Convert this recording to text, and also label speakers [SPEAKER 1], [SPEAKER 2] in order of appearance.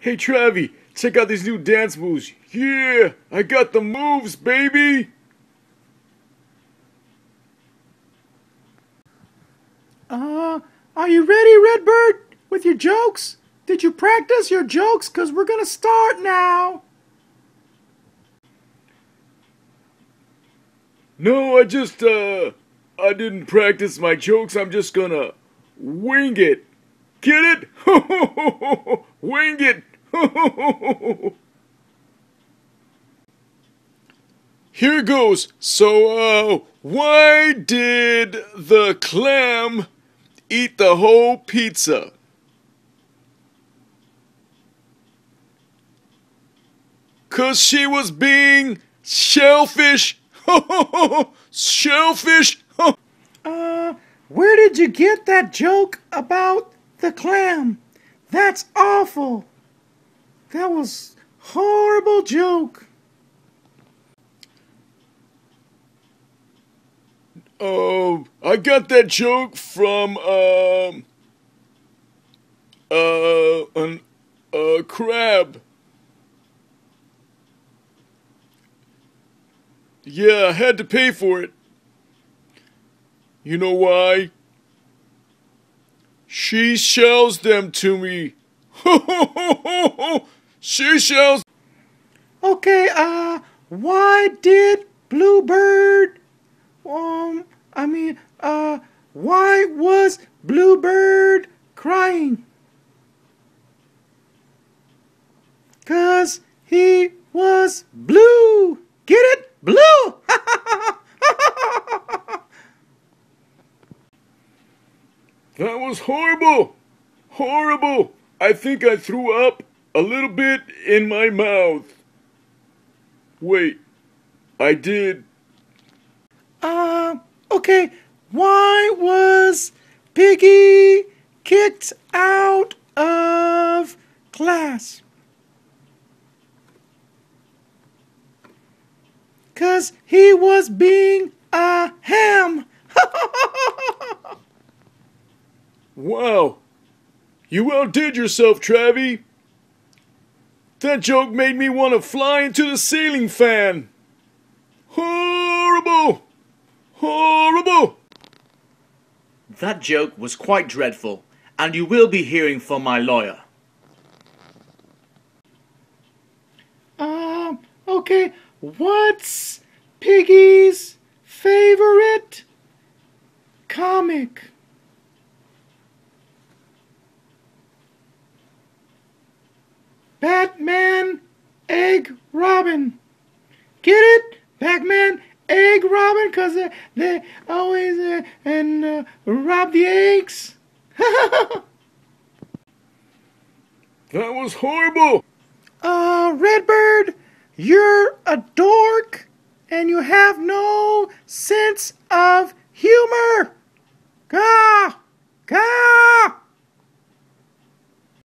[SPEAKER 1] Hey Travi, check out these new dance moves. Yeah, I got the moves, baby!
[SPEAKER 2] Are you ready, Redbird, with your jokes? Did you practice your jokes? 'Cause we're gonna start now.
[SPEAKER 1] No, I didn't practice my jokes. I'm just gonna wing it. Get it? Wing it! Here goes. So, why did the clam eat the whole pizza? 'Cause she was being shellfish. Shellfish.
[SPEAKER 2] Where did you get that joke about the clam? That's awful. That was horrible joke.
[SPEAKER 1] I got that joke from a crab. Yeah, I had to pay for it. You know why? She sells them to me. She sells.
[SPEAKER 2] Okay, why did Bluebird, why was Bluebird crying? 'Cause he was blue. Get it? Blue!
[SPEAKER 1] That was horrible. Horrible. I think I threw up a little bit in my mouth. Wait, I did.
[SPEAKER 2] Okay, why was Piggy kicked out of class? 'Cause he was being a ham.
[SPEAKER 1] Wow, you outdid yourself, Travi. That joke made me want to fly into the ceiling fan. Horrible! Horrible!
[SPEAKER 3] That joke was quite dreadful, and you will be hearing from my lawyer.
[SPEAKER 2] Okay, what's Piggy's favorite comic? Batman Egg Robin. Get it? Batman Egg Robin? 'Cause they always rob the eggs.
[SPEAKER 1] That was horrible!
[SPEAKER 2] Redbird, you're a dork and you have no sense of humor. Gah! Gah!